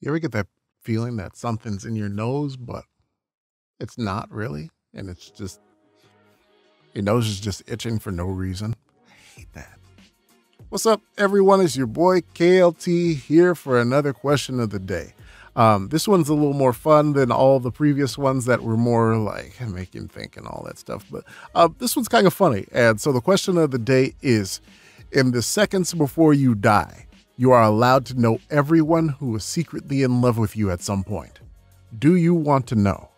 You ever get that feeling that something's in your nose, but it's not really? And it's just, your nose is just itching for no reason? I hate that. What's up, everyone? It's your boy KLT here for another question of the day. This one's a little more fun than all the previous ones that were more like make you think and all that stuff. But this one's kind of funny. And so the question of the day is, in the seconds before you die, you are allowed to know everyone who is secretly in love with you at some point. Do you want to know?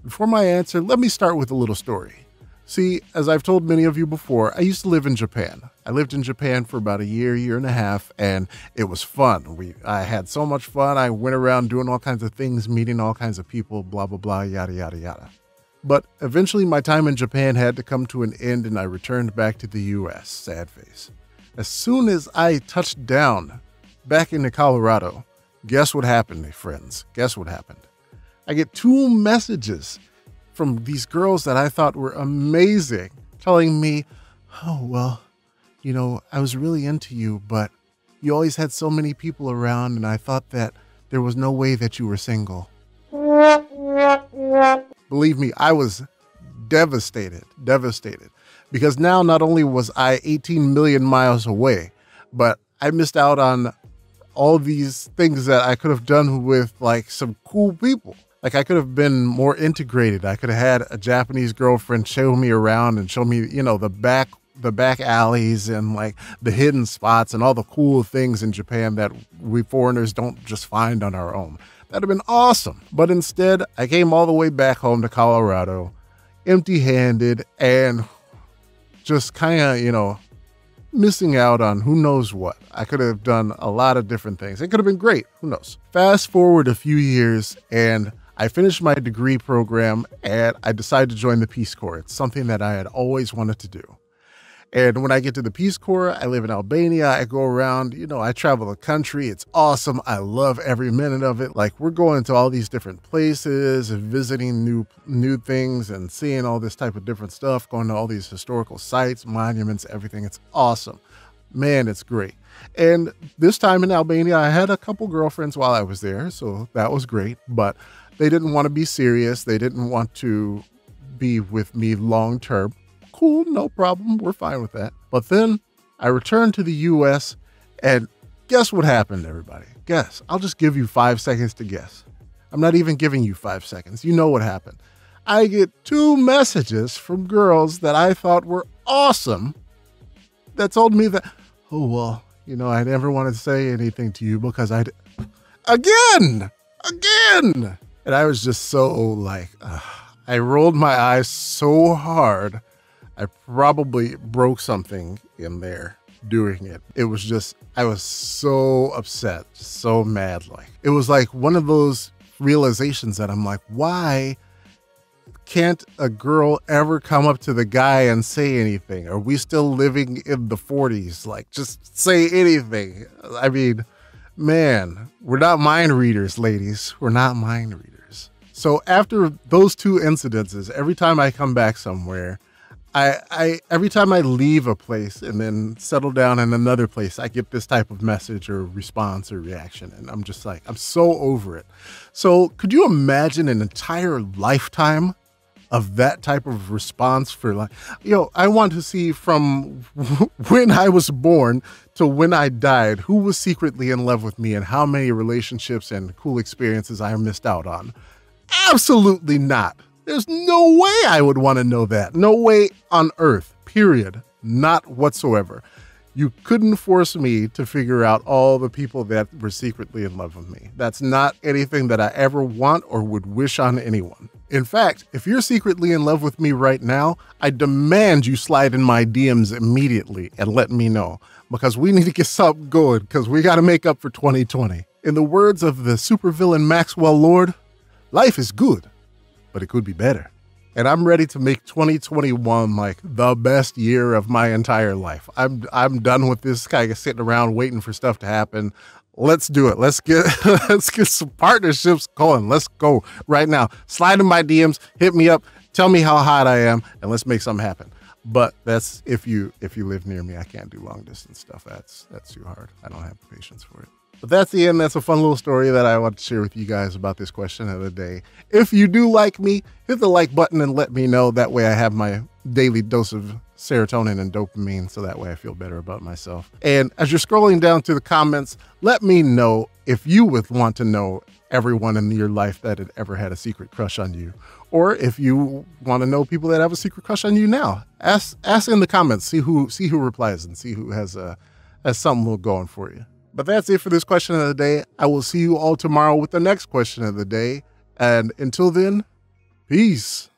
Before my answer, let me start with a little story. See, as I've told many of you before, I used to live in Japan. I lived in Japan for about a year and a half, and it was fun. I had so much fun. I went around doing all kinds of things, meeting all kinds of people, blah, blah, blah, yada, yada, yada. But eventually my time in Japan had to come to an end, and I returned back to the US, sad face. As soon as I touched down back into Colorado, guess what happened, my friends? Guess what happened? I get 2 messages from these girls that I thought were amazing, telling me, oh, well, you know, I was really into you, but you always had so many people around, and I thought that there was no way that you were single. Believe me, I was devastated, because now not only was I 18 million miles away, but I missed out on all these things that I could have done with like some cool people. Like I could have been more integrated. I could have had a Japanese girlfriend show me around and show me, you know, the back alleys and like the hidden spots and all the cool things in Japan that we foreigners don't just find on our own. That'd have been awesome. But instead, I came all the way back home to Colorado, empty-handed and just kind of, you know, missing out on who knows what. I could have done a lot of different things. It could have been great. Who knows? Fast forward a few years and I finished my degree program and I decided to join the Peace Corps. It's something that I had always wanted to do. And when I get to the Peace Corps, I live in Albania. I go around, you know, I travel the country. It's awesome. I love every minute of it. Like we're going to all these different places and visiting new things and seeing all this type of different stuff, going to all these historical sites, monuments, everything. It's awesome. Man, it's great. And this time in Albania, I had a couple girlfriends while I was there. So that was great. But they didn't want to be serious. They didn't want to be with me long term. Cool, no problem. We're fine with that. But then I returned to the US and guess what happened, everybody? Guess. I'll just give you 5 seconds to guess. I'm not even giving you 5 seconds. You know what happened. I get 2 messages from girls that I thought were awesome that told me that, oh, well, you know, I never wanted to say anything to you because again. And I was just so like, I rolled my eyes so hard. I probably broke something in there doing it. It was just, I was so upset, so mad. Like it was like one of those realizations that I'm like, why can't a girl ever come up to the guy and say anything? Are we still living in the 40s? Like just say anything. I mean, man, we're not mind readers, ladies. We're not mind readers. So after those 2 incidences, every time I come back somewhere, every time I leave a place and then settle down in another place, I get this type of message or response or reaction. And I'm just like, I'm so over it. So could you imagine an entire lifetime of that type of response for like, yo, I want to see from when I was born to when I died, who was secretly in love with me and how many relationships and cool experiences I missed out on? Absolutely not. There's no way I would want to know that. No way on earth, period. Not whatsoever. You couldn't force me to figure out all the people that were secretly in love with me. That's not anything that I ever want or would wish on anyone. In fact, if you're secretly in love with me right now, I demand you slide in my DMs immediately and let me know, because we need to get something going because we got to make up for 2020. In the words of the supervillain Maxwell Lord, life is good, but it could be better. And I'm ready to make 2021 like the best year of my entire life. I'm done with this kind of sitting around waiting for stuff to happen. Let's do it. Let's get some partnerships going. Let's go right now. Slide in my DMs, hit me up, tell me how hot I am, and let's make something happen. But that's if you live near me. I can't do long distance stuff. That's too hard. I don't have the patience for it. But that's the end. That's a fun little story that I want to share with you guys about this question of the day. If you do like me, hit the like button and let me know. That way I have my daily dose of serotonin and dopamine, so that way I feel better about myself. And as you're scrolling down to the comments, let me know if you would want to know everyone in your life that had ever had a secret crush on you, or if you want to know people that have a secret crush on you now. Ask in the comments, see who replies, and see who has something little going for you. But that's it for this question of the day. I will see you all tomorrow with the next question of the day. And until then, peace.